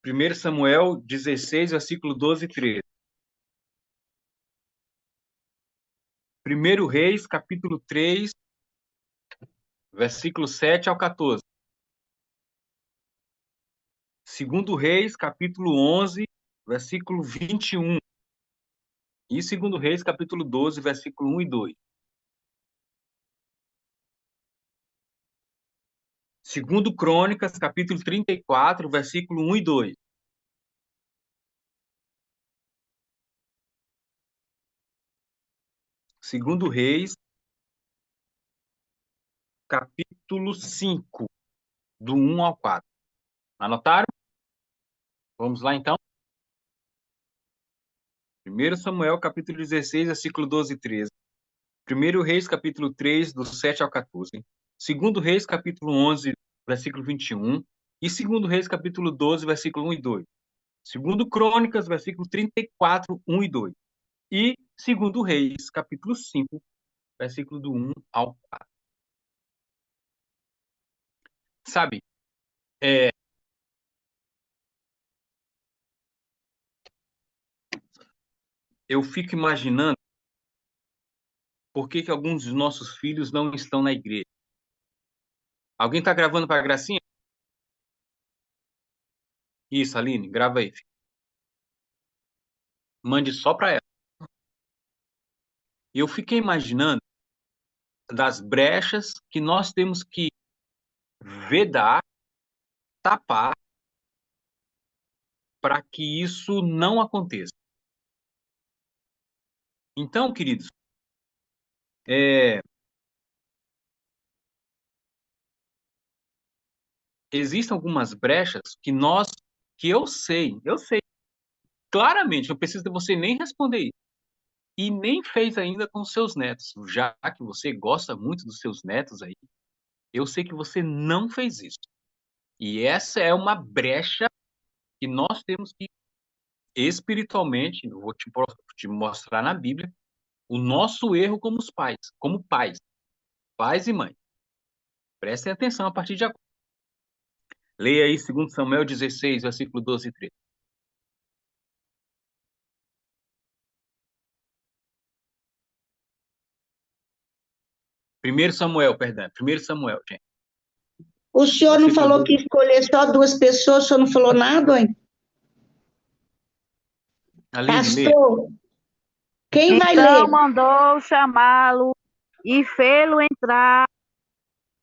1 Samuel 16, versículo 12 e 13. 1 Reis, capítulo 3, versículo 7 ao 14. 2 Reis, capítulo 11, versículo 21. E 2 Reis, capítulo 12, versículo 1 e 2. 2 Crônicas, capítulo 34, versículo 1 e 2. 2 Reis, capítulo 5, do 1 ao 4. Anotaram? Vamos lá, então. 1 Samuel, capítulo 16, versículo 12 e 13. 1 Reis, capítulo 3, do 7 ao 14. 2 Reis, capítulo 11, versículo 21. E 2 Reis, capítulo 12, versículo 1 e 2. 2 Crônicas, versículo 34, 1 e 2. E 2 Reis, capítulo 5, versículo do 1 ao 4. Sabe, eu fico imaginando por que alguns dos nossos filhos não estão na igreja. Alguém está gravando para a Gracinha? Isso, Aline, grava aí. Mande só para ela. E eu fiquei imaginando das brechas que nós temos que vedar, tapar, para que isso não aconteça. Então, queridos, existem algumas brechas que eu sei claramente, não precisa de você nem responder isso. E nem fez ainda com seus netos. Já que você gosta muito dos seus netos aí, eu sei que você não fez isso. E essa é uma brecha que nós temos que, espiritualmente, eu vou te mostrar na Bíblia, o nosso erro como os pais, como pais e mães. Prestem atenção a partir de agora. Leia aí 2 Samuel 16, versículo 12 e 13. 1 Samuel, perdão. 1 Samuel, gente. O senhor não falou que escolher só 2 pessoas, o senhor não falou nada, hein? Aline, Pastor, quem vai ler? Então mandou chamá-lo e fê-lo entrar.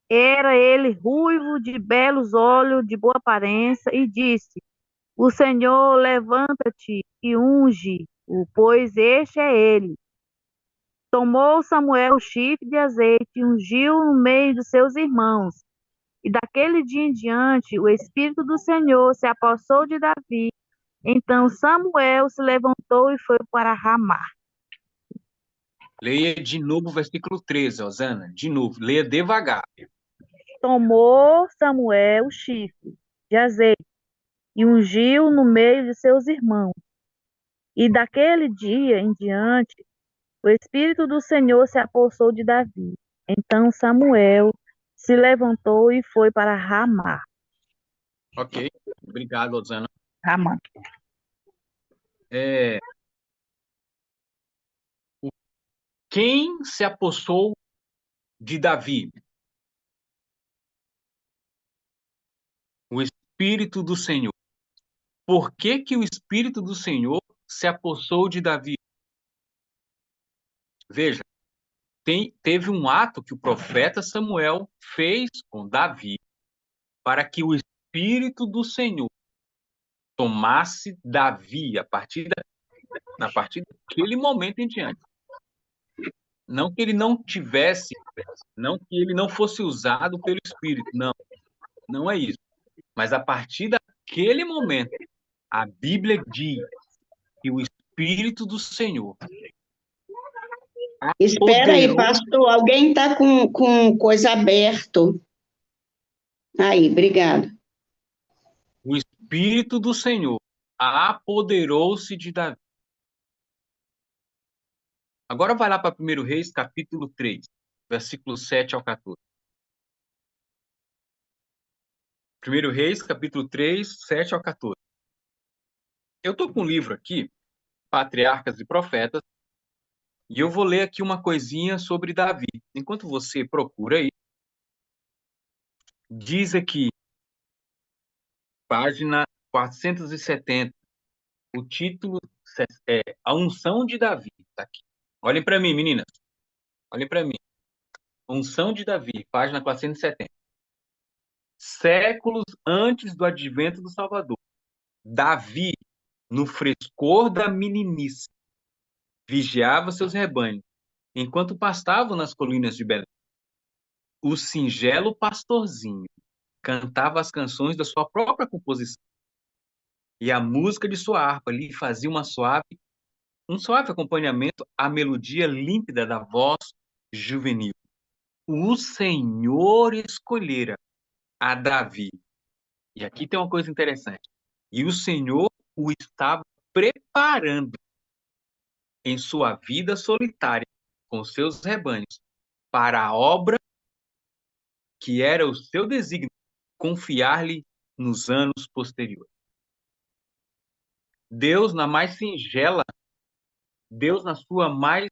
Era ele ruivo, de belos olhos, de boa aparência, e disse: O Senhor, levanta-te e unge-o, pois este é ele. Tomou Samuel o chifre de azeite e ungiu no meio dos seus irmãos. E daquele dia em diante, o Espírito do Senhor se apossou de Davi. Então Samuel se levantou e foi para Ramá. Leia de novo o versículo 13, Osana. De novo, leia devagar. Tomou Samuel o chifre de azeite e ungiu no meio de seus irmãos. E daquele dia em diante, o Espírito do Senhor se apossou de Davi. Então Samuel se levantou e foi para Ramá. Ok, obrigado, Osana. Ramá. Quem se apossou de Davi? O Espírito do Senhor. Por que o Espírito do Senhor se apossou de Davi? Veja, teve um ato que o profeta Samuel fez com Davi para que o Espírito do Senhor tomasse Davi a partir daquele momento em diante. Não que ele não tivesse, não que ele não fosse usado pelo Espírito, não é isso. Mas a partir daquele momento, a Bíblia diz que o Espírito do Senhor Espera aí, pastor, alguém está com coisa aberto. Aí, obrigado. O Espírito do Senhor apoderou-se de Davi. Agora vai lá para 1 Reis, capítulo 3, versículo 7 ao 14. 1 Reis, capítulo 3, 7 ao 14. Eu estou com um livro aqui, Patriarcas e Profetas, e eu vou ler aqui uma coisinha sobre Davi. Enquanto você procura aí, diz aqui, página 470, o título é A Unção de Davi. Tá aqui. Olhem para mim, meninas. Olhem para mim. Unção de Davi, página 470. Séculos antes do advento do Salvador, Davi, no frescor da meninice, vigiava seus rebanhos, enquanto pastavam nas colinas de Belém. O singelo pastorzinho cantava as canções da sua própria composição, e a música de sua harpa lhe fazia um suave acompanhamento à melodia límpida da voz juvenil. O Senhor escolhera a Davi. E aqui tem uma coisa interessante. E o Senhor o estava preparando em sua vida solitária com seus rebanhos para a obra que era o seu desígnio, confiar-lhe nos anos posteriores. Deus, na mais singela, Deus, na sua mais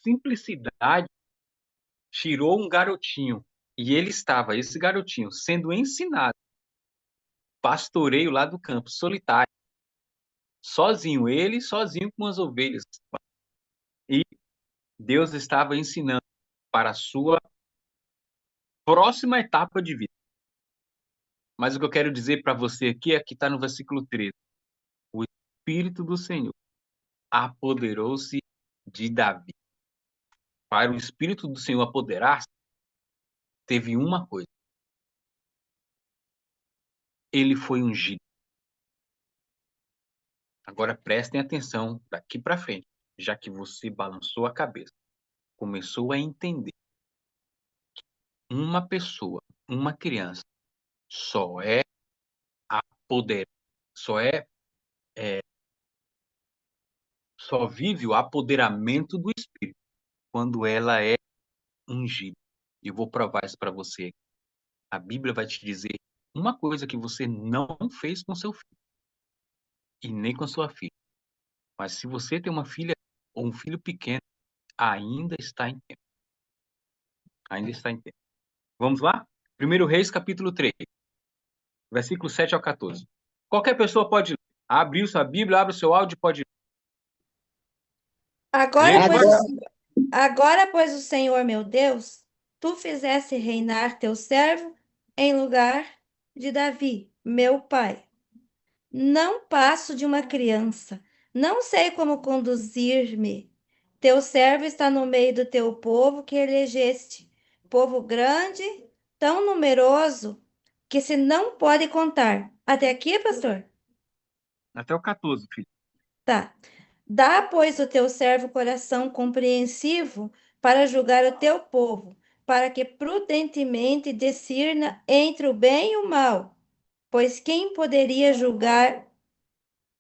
simplicidade, tirou um garotinho. E ele estava, esse garotinho, sendo ensinado pastoreio lá do campo, solitário, sozinho, ele sozinho com as ovelhas. E Deus estava ensinando para a sua próxima etapa de vida. Mas o que eu quero dizer para você aqui é que está no versículo 13. O Espírito do Senhor apoderou-se de Davi. Para o Espírito do Senhor apoderar-se, teve uma coisa. Ele foi ungido. Agora prestem atenção daqui para frente, já que você balançou a cabeça, começou a entender. Uma pessoa, uma criança, só é apoderada, só vive o apoderamento do Espírito quando ela é ungida. E eu vou provar isso para você. A Bíblia vai te dizer uma coisa que você não fez com seu filho e nem com sua filha. Mas se você tem uma filha ou um filho pequeno, ainda está em tempo. Ainda está em tempo. Vamos lá? 1 Reis, capítulo 3, versículo 7 ao 14. Qualquer pessoa pode ler. Abriu sua Bíblia, abre o seu áudio e pode ler. Agora, Leia pois, devagar. agora, pois, o Senhor meu Deus, tu fizeste reinar teu servo em lugar de Davi, meu pai. Não passo de uma criança, não sei como conduzir-me. Teu servo está no meio do teu povo que elegeste, povo grande, tão numeroso, que se não pode contar. Até aqui, pastor? Até o 14, filho. Tá. Dá, pois, o teu servo coração compreensivo para julgar o teu povo, para que prudentemente discirna entre o bem e o mal. Pois quem poderia julgar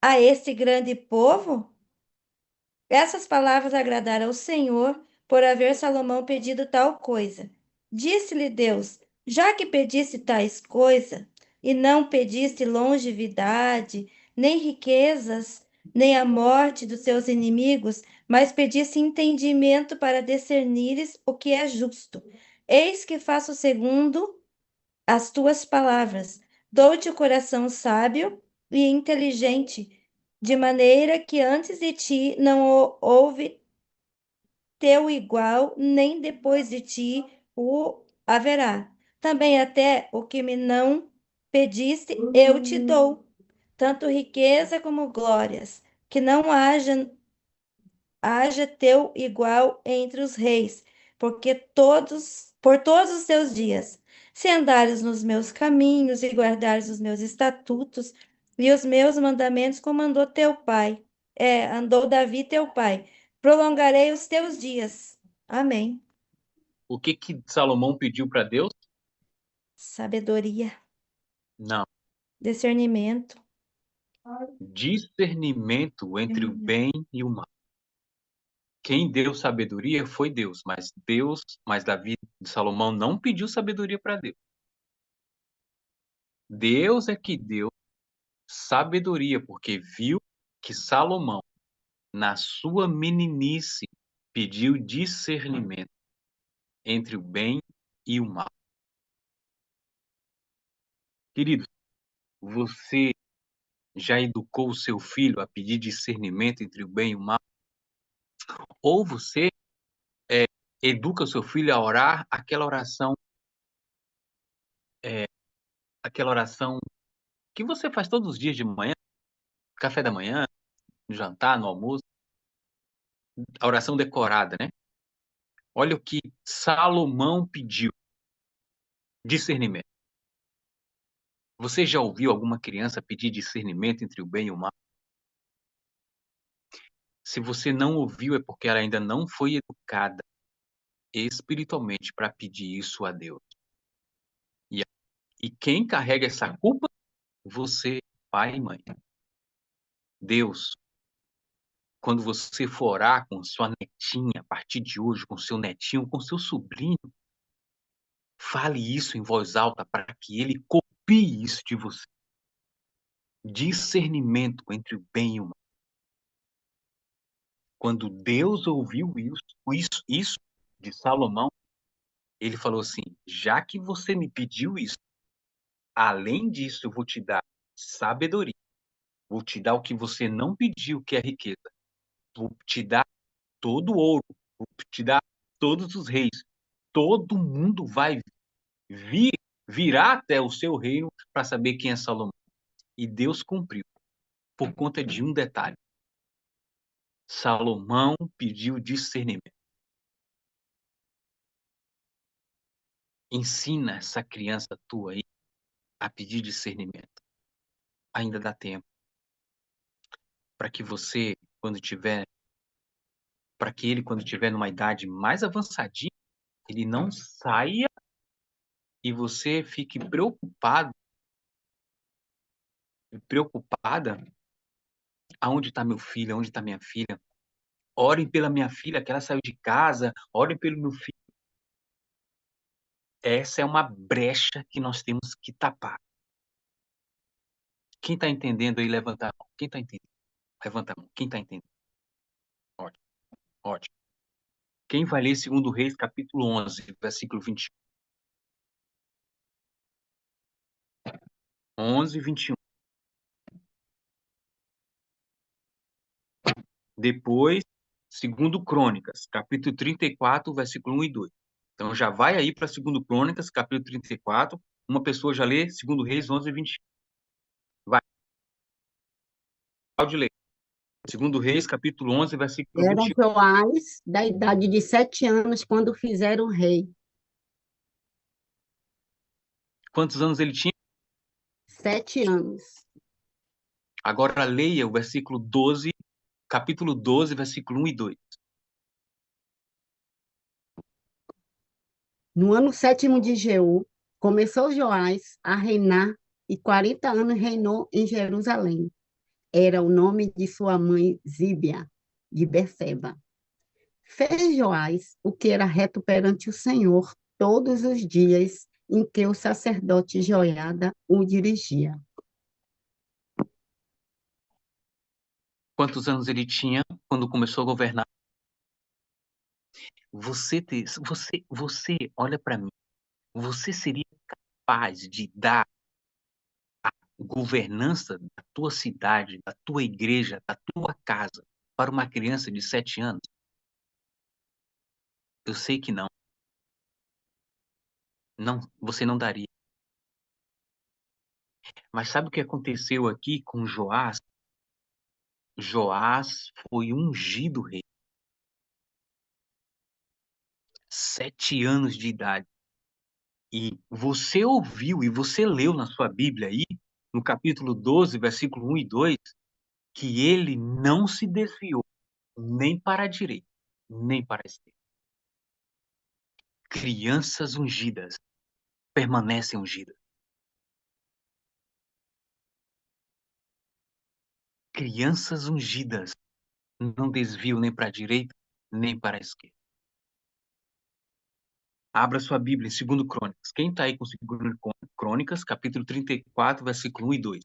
a este grande povo? Essas palavras agradaram ao Senhor por haver Salomão pedido tal coisa. Disse-lhe Deus: já que pediste tais coisas, e não pediste longevidade, nem riquezas, nem a morte dos seus inimigos, mas pediste entendimento para discernires o que é justo. Eis que faço segundo as tuas palavras. Dou-te o coração sábio e inteligente, de maneira que antes de ti não houve teu igual, nem depois de ti o haverá. Também até o que me não pediste, eu te dou, tanto riqueza como glórias, que não haja teu igual entre os reis, por todos os teus dias. Se andares nos meus caminhos e guardares os meus estatutos e os meus mandamentos, como andou teu pai, andou Davi teu pai, prolongarei os teus dias. Amém. O que Salomão pediu para Deus? Sabedoria, Não. discernimento. Discernimento entre o bem e o mal. Quem deu sabedoria foi Deus, mas Davi de Salomão não pediu sabedoria para Deus. Deus é que deu sabedoria, porque viu que Salomão, na sua meninice, pediu discernimento entre o bem e o mal. Querido, você já educou o seu filho a pedir discernimento entre o bem e o mal? Ou você educa o seu filho a orar é, aquela oração que você faz todos os dias de manhã, café da manhã, no jantar, no almoço, a oração decorada, né? Olha o que Salomão pediu: discernimento. Você já ouviu alguma criança pedir discernimento entre o bem e o mal? Se você não ouviu, é porque ela ainda não foi educada espiritualmente para pedir isso a Deus. E quem carrega essa culpa? Você, pai e mãe. Deus, quando você for orar com sua netinha, a partir de hoje, com seu netinho, com seu sobrinho, fale isso em voz alta para que ele copie isso de você. Discernimento entre o bem e o mal. Quando Deus ouviu isso de Salomão, ele falou assim: já que você me pediu isso, além disso, eu vou te dar sabedoria. Vou te dar o que você não pediu, que é riqueza. Vou te dar todo o ouro. Vou te dar todos os reis. Todo mundo vai virar até o seu reino para saber quem é Salomão. E Deus cumpriu, por conta de um detalhe. Salomão pediu discernimento. Ensina essa criança tua aí a pedir discernimento. Ainda dá tempo. Para que você, quando tiver numa idade mais avançadinha, ele não saia e você fique preocupada. Aonde está meu filho? Aonde está minha filha? Orem pela minha filha, que ela saiu de casa. Orem pelo meu filho. Essa é uma brecha que nós temos que tapar. Quem está entendendo aí, levanta a mão. Quem está entendendo? Levanta a mão. Quem está entendendo? Ótimo, ótimo. Quem vai ler 2 Reis, capítulo 11, versículo 21? 11, 21. Depois, 2 Crônicas, capítulo 34, versículo 1 e 2. Então, já vai aí para 2 Crônicas, capítulo 34. Uma pessoa já lê 2 Reis 11 e 21. Vai, pode ler. 2 Reis, capítulo 11, versículo Era 21. Joás, da idade de 7 anos, quando fizeram rei. Quantos anos ele tinha? 7 anos. Agora leia o versículo 12, capítulo 12, versículo 1 e 2. No ano 7º de Jeú, começou Joás a reinar e 40 anos reinou em Jerusalém. Era o nome de sua mãe Zíbia, de Berseba. Fez Joás o que era reto perante o Senhor todos os dias em que o sacerdote Joiada o dirigia. Quantos anos ele tinha quando começou a governar? Você, olha para mim. Você seria capaz de dar a governança da tua cidade, da tua igreja, da tua casa para uma criança de 7 anos? Eu sei que não. Não, você não daria. Mas sabe o que aconteceu aqui com Joás? Joás foi ungido rei. 7 anos de idade. E você ouviu e você leu na sua Bíblia aí, no capítulo 12, versículo 1 e 2, que ele não se desviou nem para a direita, nem para a esquerda. Crianças ungidas permanecem ungidas. Crianças ungidas não desviam nem para a direita, nem para a esquerda. Abra sua Bíblia em 2 Crônicas. Quem está aí com 2 Crônicas, capítulo 34, versículo 1 e 2?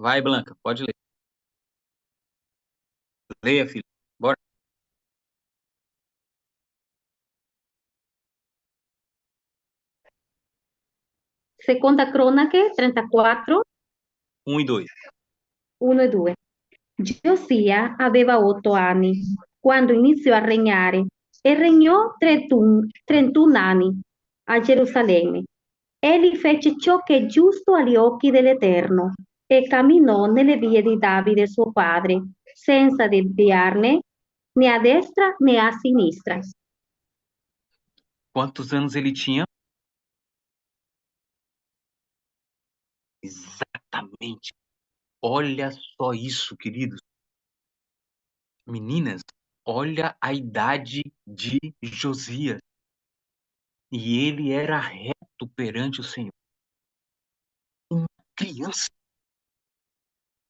Vai, Blanca, pode ler. Leia, filho. Bora. Seconda Cronache 34, 1 e 2. 1 e 2. Giosia aveva 8 anni quando iniziò a regnare e regnò 31 anni a Gerusalemme. Egli fece ciò che è giusto agli occhi dell'Eterno e camminò nelle vie di Davide suo padre, senza deviarne né a destra né a sinistra. Quantos anos ele tinha? Exatamente. Olha só isso, queridos. Meninas, olha a idade de Josias. E ele era reto perante o Senhor. Uma criança.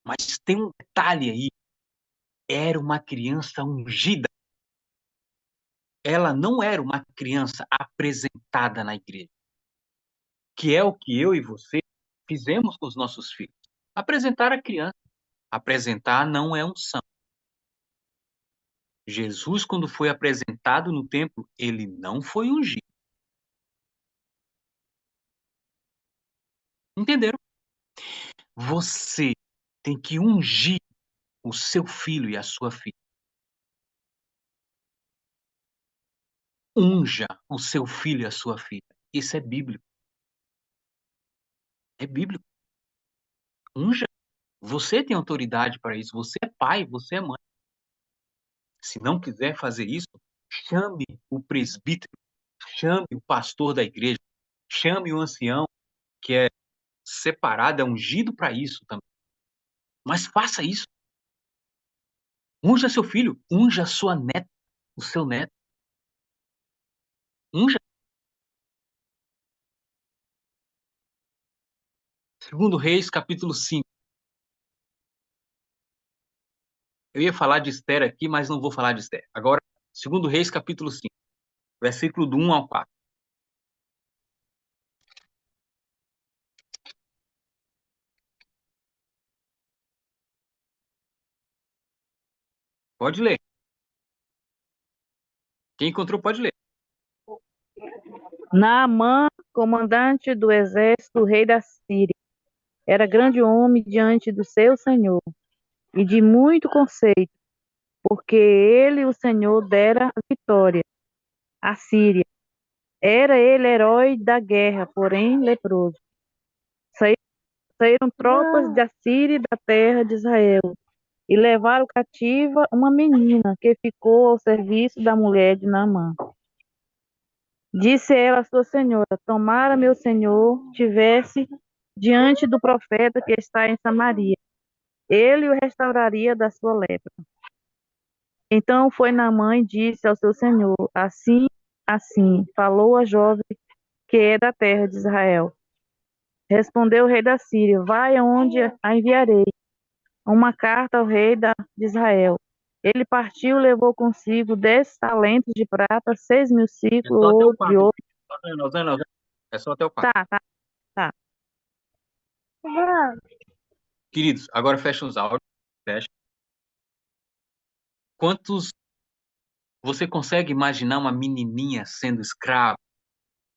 Mas tem um detalhe aí. Era uma criança ungida. Ela não era uma criança apresentada na igreja. Que é o que eu e você fizemos com os nossos filhos. Apresentar a criança. Apresentar não é unção. Jesus, quando foi apresentado no templo, ele não foi ungido. Entenderam? Você tem que ungir o seu filho e a sua filha. Unja o seu filho e a sua filha. Isso é bíblico. É bíblico. Unja. Você tem autoridade para isso. Você é pai, você é mãe. Se não quiser fazer isso, chame o presbítero, chame o pastor da igreja, chame o ancião, que é separado, é ungido para isso também. Mas faça isso. Unja seu filho, unja sua neta, o seu neto. Unja. Segundo Reis, capítulo 5. Eu ia falar de Esther aqui, mas não vou falar de Esther. Agora, segundo Reis, capítulo 5, versículo do 1 ao 4. Pode ler. Quem encontrou, pode ler. Naamã, comandante do exército do rei da Síria, era grande homem diante do seu senhor e de muito conceito, porque ele, o Senhor, dera vitória à Síria. Era ele herói da guerra, porém leproso. Saíram tropas da Síria e da terra de Israel e levaram cativa uma menina que ficou ao serviço da mulher de Naamã. Disse ela à sua senhora: tomara meu senhor tivesse diante do profeta que está em Samaria, ele o restauraria da sua lepra. Então foi Naamã e disse ao seu senhor: assim, assim, falou a jovem que é da terra de Israel. Respondeu o rei da Síria: vai aonde a enviarei, uma carta ao rei de Israel. Ele partiu e levou consigo 10 talentos de prata, 6.000 É ciclos só até o de 4. ouro. Rosana. É só até o 4. Tá. Queridos, agora fecha os áudios. Fecha. Quantos... Você consegue imaginar uma menininha sendo escrava?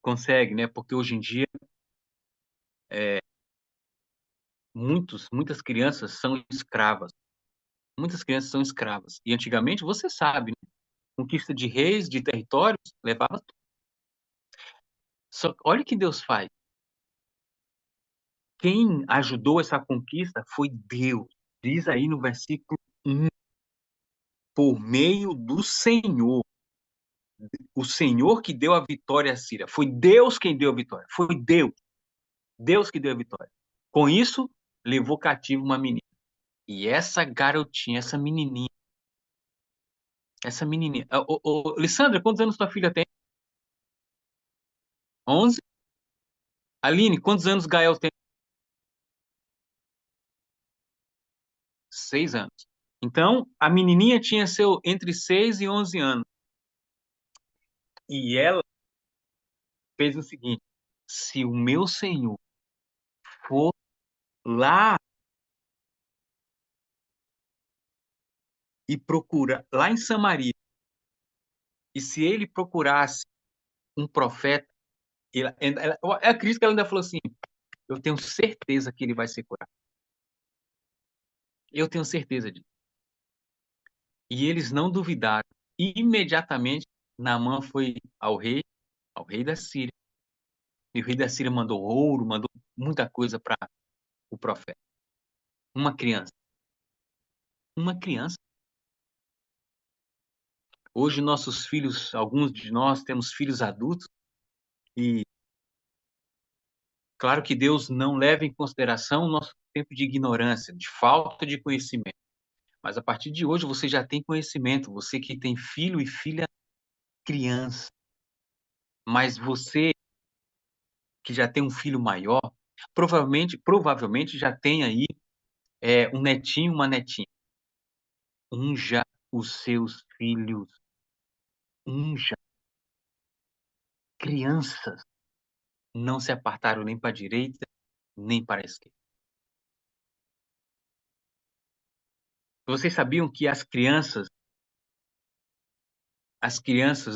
Consegue, né? Porque hoje em dia, muitas crianças são escravas. Muitas crianças são escravas. E antigamente, você sabe, né? Conquista de reis, de territórios, levava tudo. Só olha o que Deus faz. Quem ajudou essa conquista foi Deus. Diz aí no versículo 1. Por meio do Senhor. O Senhor que deu a vitória à Síria. Foi Deus quem deu a vitória. Foi Deus. Deus que deu a vitória. Com isso, levou cativo uma menina. E essa garotinha, essa menininha. Lissandra, quantos anos tua filha tem? 11? Aline, quantos anos Gael tem? 6 anos. Então, a menininha tinha entre 6 e 11 anos. E ela fez o seguinte: se o meu Senhor for lá e procura lá em Samaria, e se ele procurasse um profeta, é a Cristo que ela ainda falou assim, eu tenho certeza que ele vai ser curado. Eu tenho certeza disso. E eles não duvidaram. E imediatamente, Naamã foi ao rei da Síria. E o rei da Síria mandou ouro, mandou muita coisa para o profeta. Uma criança. Uma criança. Hoje, nossos filhos, alguns de nós temos filhos adultos, e claro que Deus não leva em consideração o nosso tempo de ignorância, de falta de conhecimento. Mas a partir de hoje você já tem conhecimento, você que tem filho e filha criança. Mas você que já tem um filho maior, provavelmente já tem aí um netinho, uma netinha. Unja os seus filhos. Unja. Crianças não se apartaram nem para a direita, nem para a esquerda. Vocês sabiam que as crianças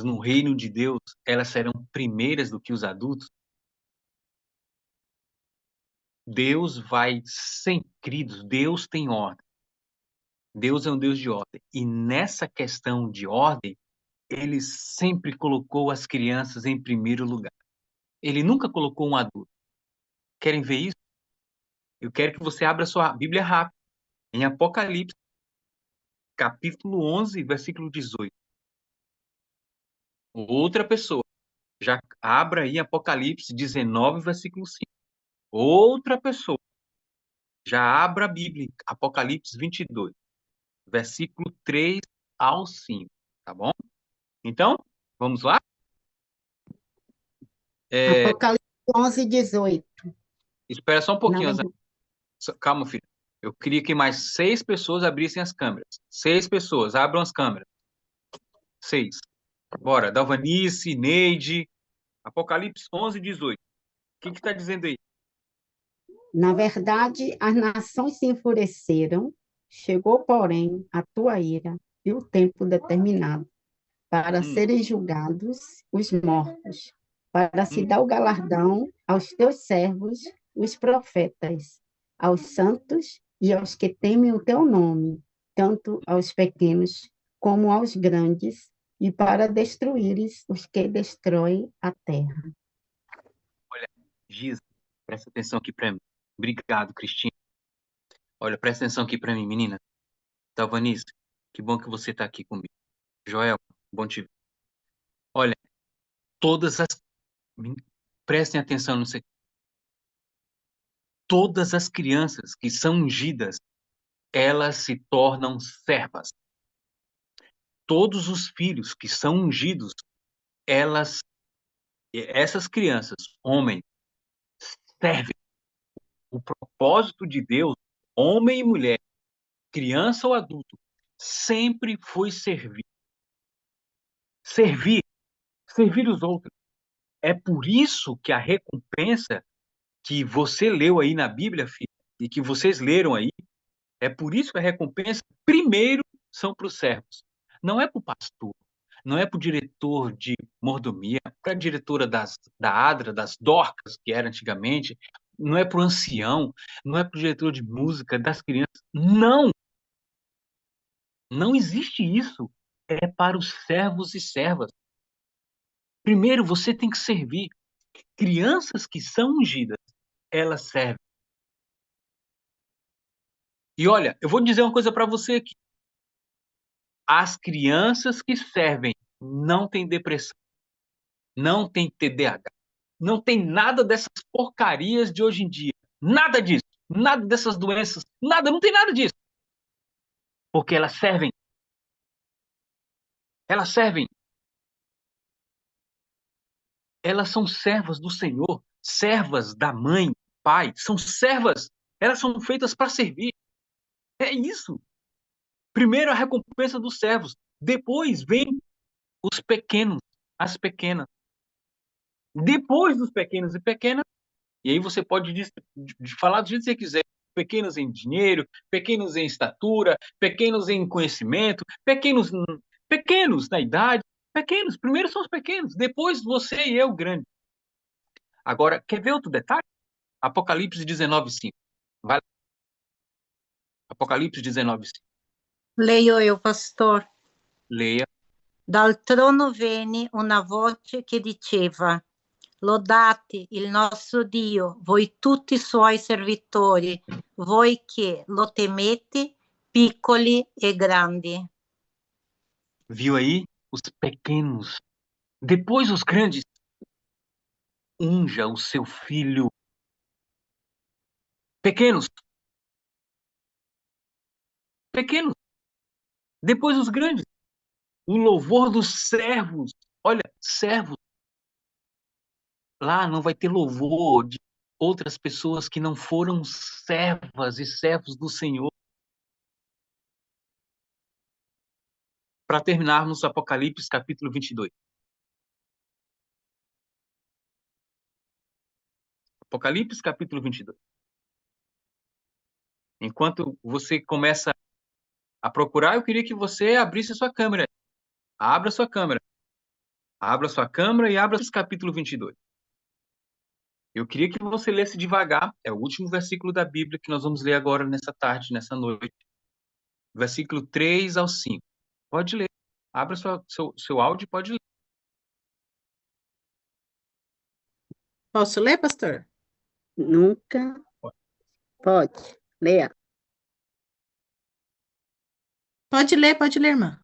no reino de Deus, elas serão primeiras do que os adultos? Deus vai sem queridos, Deus tem ordem. Deus é um Deus de ordem. E nessa questão de ordem, ele sempre colocou as crianças em primeiro lugar. Ele nunca colocou um adulto. Querem ver isso? Eu quero que você abra sua Bíblia rápido, em Apocalipse, capítulo 11, versículo 18. Outra pessoa. Já abra aí Apocalipse 19, versículo 5. Outra pessoa. Já abra a Bíblia, Apocalipse 22, versículo 3 ao 5. Tá bom? Então, vamos lá? Apocalipse 11, 18. Espera só um Na pouquinho, verdade, calma, filho. Eu queria que mais 6 pessoas abrissem as câmeras. 6 pessoas, abram as câmeras. 6. Bora, Dalvanice, Neide, Apocalipse 11, 18. O que está dizendo aí? na verdade, as nações se enfureceram, chegou, porém, a tua ira e o tempo determinado para serem julgados os mortos, para se dar o galardão aos teus servos, os profetas, aos santos e aos que temem o teu nome, tanto aos pequenos como aos grandes, e para destruíres os que destroem a terra. Olha, Giza, presta atenção aqui para mim. Obrigado, Cristina. Olha, presta atenção aqui para mim, menina. Dalvanice, que bom que você está aqui comigo. Joel, bom te ver. Olha, todas as... Prestem atenção no sei. Todas as crianças que são ungidas, elas se tornam servas. Todos os filhos que são ungidos, essas crianças, homens, servem. O propósito de Deus, homem e mulher, criança ou adulto, sempre foi servir. Servir, servir os outros. É por isso que a recompensa que você leu aí na Bíblia, filho, e que vocês leram aí, é por isso que a recompensa, primeiro, são para os servos. Não é para o pastor, não é para o diretor de mordomia, para a diretora da ADRA, das Dorcas, que era antigamente, não é para o ancião, não é para o diretor de música, das crianças. Não! Não existe isso. É para os servos e servas. Primeiro, você tem que servir. Crianças que são ungidas, elas servem. E olha, eu vou dizer uma coisa para você aqui. As crianças que servem não têm depressão, não têm TDAH, não tem nada dessas porcarias de hoje em dia. Nada disso. Nada dessas doenças. Nada, não tem nada disso. Porque elas servem. Elas servem. Elas são servas do Senhor, servas da mãe, pai, são servas. Elas são feitas para servir. É isso. Primeiro a recompensa dos servos, depois vem os pequenos, as pequenas. Depois dos pequenos e pequenas, e aí você pode falar do jeito que você quiser. pequenos em dinheiro, pequenos em estatura, pequenos em conhecimento, pequenos na idade, pequenos. Primeiro são os pequenos, depois você e eu, grande. Agora, quer ver outro detalhe? Apocalipse 19:5. Vai. Apocalipse 19:5. Leio eu, pastor. Leia. Dal trono venne una voce che diceva: Lodate il nostro Dio, voi tutti i suoi servitori, voi che lo temete, piccoli e grandi. Viu aí? Os pequenos. Depois os grandes. Unja o seu filho. Pequenos. Pequenos. Depois os grandes. O louvor dos servos. Olha, servos. Lá não vai ter louvor de outras pessoas que não foram servas e servos do Senhor. Para terminarmos Apocalipse capítulo 22. Apocalipse capítulo 22. Enquanto você começa a procurar, eu queria que você abrisse a sua câmera. Abra sua câmera. Abra sua câmera e abra esse capítulo 22. Eu queria que você lesse devagar. É o último versículo da Bíblia que nós vamos ler agora nessa tarde, nessa noite. Versículo 3 ao 5. Pode ler. Abra seu áudio e pode ler. Posso ler, pastor? Nunca pode. Leia. Pode ler, irmã.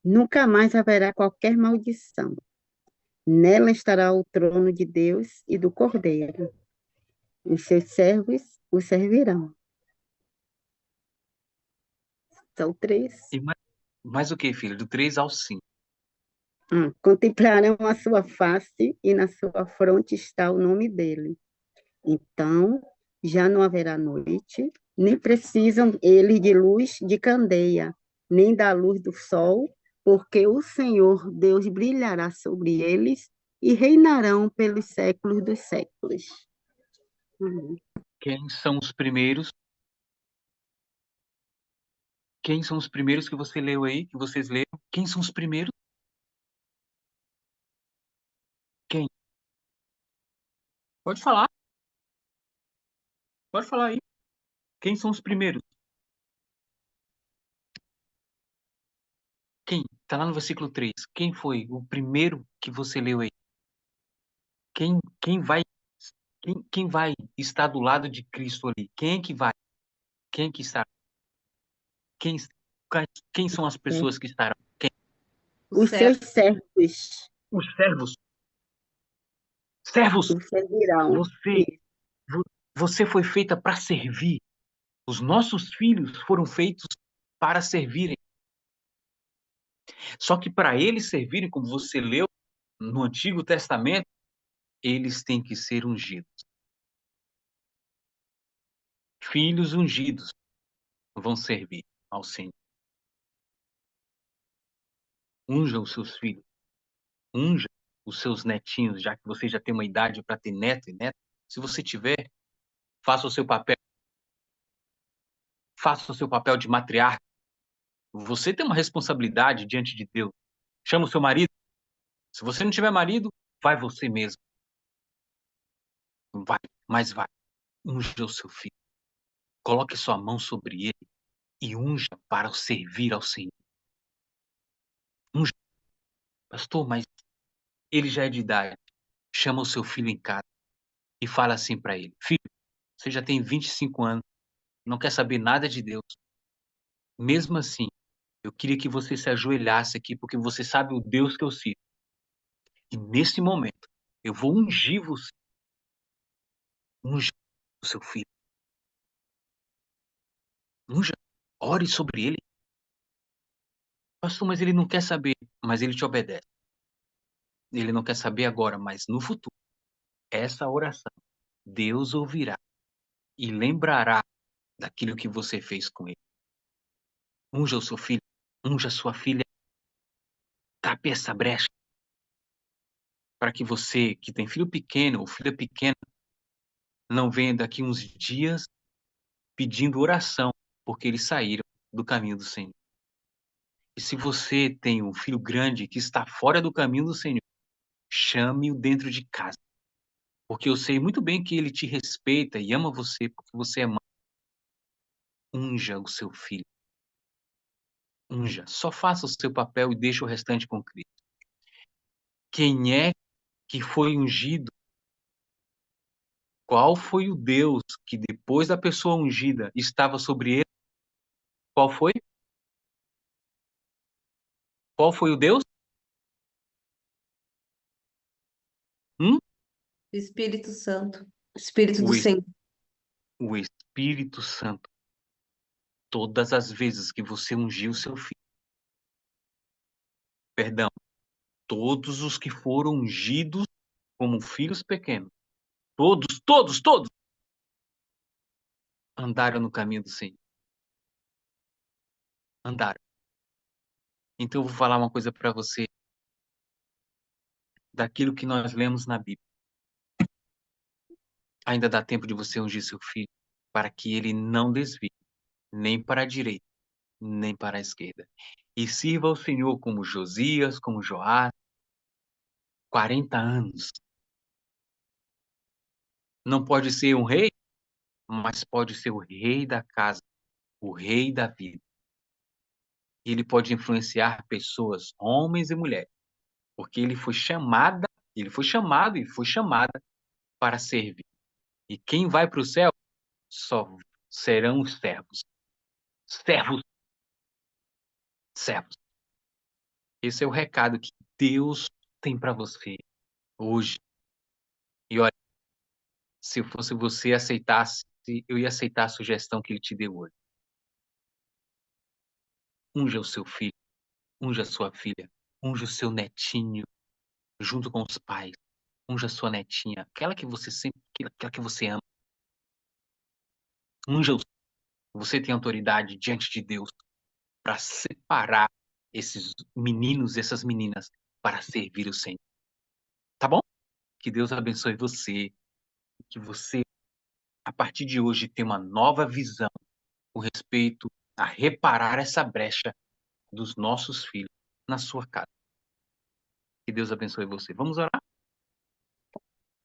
Nunca mais haverá qualquer maldição. Nela estará o trono de Deus e do Cordeiro. Os seus servos o servirão. São 3. E mais o que, filho? Do 3 ao 5. Contemplarão a sua face e na sua fronte está o nome dele. Então, já não haverá noite, nem precisam eles de luz de candeia, nem da luz do sol, porque o Senhor Deus brilhará sobre eles e reinarão pelos séculos dos séculos. Quem são os primeiros? Quem são os primeiros que você leu aí, que vocês leram? Quem são os primeiros? Quem? Pode falar. Pode falar aí. Quem são os primeiros? Quem? Está lá no versículo 3. Quem foi o primeiro que você leu aí? Quem vai estar do lado de Cristo ali? Quem é que vai? Quem é que está? Quem são as pessoas que estarão? Quem? Os seus servos Os servos. Servos! o servirão. Você foi feita para servir. Os nossos filhos foram feitos para servirem. Só que para eles servirem, como você leu no Antigo Testamento, eles têm que ser ungidos. Filhos ungidos vão servir ao Senhor. Unja os seus filhos. Unja os seus netinhos, já que você já tem uma idade para ter neto e neta. Se você tiver, faça o seu papel. Faça o seu papel de matriarca. Você tem uma responsabilidade diante de Deus. Chama o seu marido. Se você não tiver marido, vai você mesmo. Vai, mas vai. Unja o seu filho. Coloque sua mão sobre ele e unja para servir ao Senhor. Unja. Pastor, mas ele já é de idade. Chama o seu filho em casa e fala assim para ele: filho, você já tem 25 anos, não quer saber nada de Deus. Mesmo assim, eu queria que você se ajoelhasse aqui, porque você sabe o Deus que eu sirvo. E nesse momento, eu vou ungir você. Unja o seu filho. Unja. Ore sobre ele. Pastor, mas ele não quer saber. Mas ele te obedece. Ele não quer saber agora, mas no futuro. Essa oração, Deus ouvirá e lembrará daquilo que você fez com ele. Unja o seu filho. Unja a sua filha. Tape essa brecha. Para que você, que tem filho pequeno ou filha pequena, não venha daqui uns dias pedindo oração, porque eles saíram do caminho do Senhor. E se você tem um filho grande que está fora do caminho do Senhor, chame-o dentro de casa, porque eu sei muito bem que ele te respeita e ama você, porque você é mãe. Unja o seu filho. Unja. Só faça o seu papel e deixe o restante com Cristo. Quem é que foi ungido? Qual foi o Deus que depois da pessoa ungida estava sobre ele? Qual foi? Qual foi o Deus? Hum? Espírito Santo. Espírito do O, es- Senhor. o Espírito Santo. Todas as vezes que você ungiu seu filho, perdão, todos os que foram ungidos como filhos pequenos, todos, andaram no caminho do Senhor. Andaram. Então eu vou falar uma coisa para você, daquilo que nós lemos na Bíblia. Ainda dá tempo de você ungir seu filho, para que ele não desvie, nem para a direita, nem para a esquerda. E sirva ao Senhor como Josias, como Joás, 40 anos. Não pode ser um rei, mas pode ser o rei da casa, o rei da vida. Ele pode influenciar pessoas, homens e mulheres, porque ele foi chamado e foi chamada para servir. E quem vai para o céu só serão os servos. Servos, servos. Esse é o recado que Deus tem para você hoje. E olha, se eu fosse você, eu ia aceitar a sugestão que ele te deu hoje. Unja o seu filho, unja a sua filha, unja o seu netinho, junto com os pais. Unja a sua netinha, aquela que você sempre, aquela que você ama. Unja-os. Você tem autoridade diante de Deus para separar esses meninos e essas meninas para servir o Senhor. Tá bom? Que Deus abençoe você. Que você, a partir de hoje, tenha uma nova visão com respeito a reparar essa brecha dos nossos filhos na sua casa. Que Deus abençoe você. Vamos orar?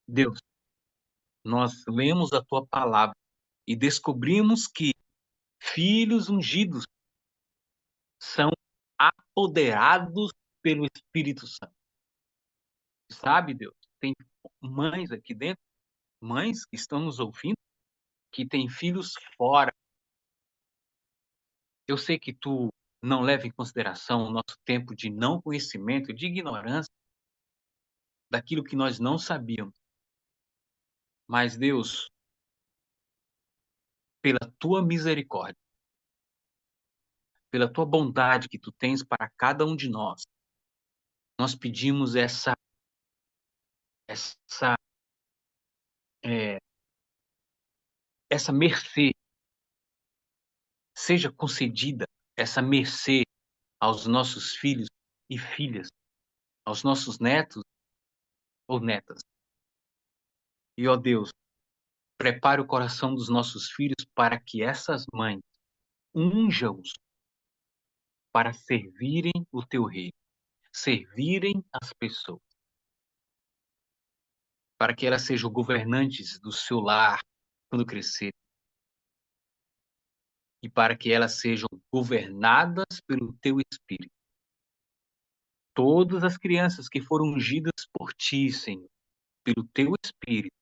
Deus, nós lemos a tua palavra e descobrimos que filhos ungidos são apoderados pelo Espírito Santo. Sabe, Deus, tem mães aqui dentro, mães que estão nos ouvindo, que têm filhos fora. Eu sei que tu não leva em consideração o nosso tempo de não conhecimento, de ignorância, daquilo que nós não sabíamos. Mas, Deus, pela tua misericórdia, pela tua bondade que tu tens para cada um de nós pedimos essa é, essa mercê seja concedida, essa mercê aos nossos filhos e filhas, aos nossos netos ou netas. E, ó Deus, prepare o coração dos nossos filhos para que essas mães unjam-os para servirem o teu reino, servirem as pessoas, para que elas sejam governantes do seu lar quando crescerem, e para que elas sejam governadas pelo teu Espírito. Todas as crianças que foram ungidas por ti, Senhor, pelo teu Espírito,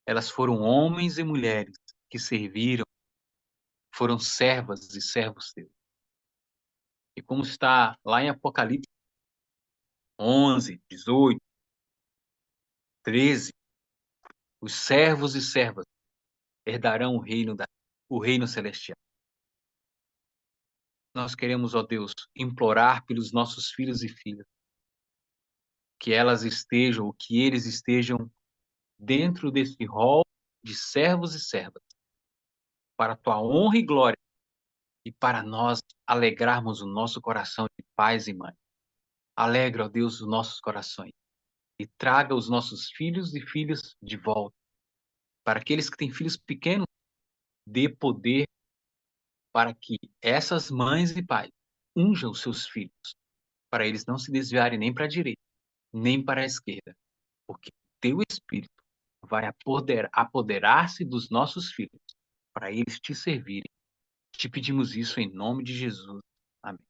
elas foram homens e mulheres que serviram, foram servas e servos teus. E como está lá em Apocalipse 11, 18, 13, os servos e servas herdarão o reino celestial. Nós queremos, ó Deus, implorar pelos nossos filhos e filhas, que elas estejam, ou que eles estejam dentro desse rol de servos e servas, para a tua honra e glória, e para nós alegrarmos o nosso coração de pais e mães. Alegra, ó Deus, os nossos corações, e traga os nossos filhos e filhas de volta, Para aqueles que têm filhos pequenos, dê poder para que essas mães e pais unjam os seus filhos, para eles não se desviarem nem para a direita, nem para a esquerda, porque teu Espírito vai apoderar-se dos nossos filhos, para eles te servirem. Te pedimos isso em nome de Jesus. Amém.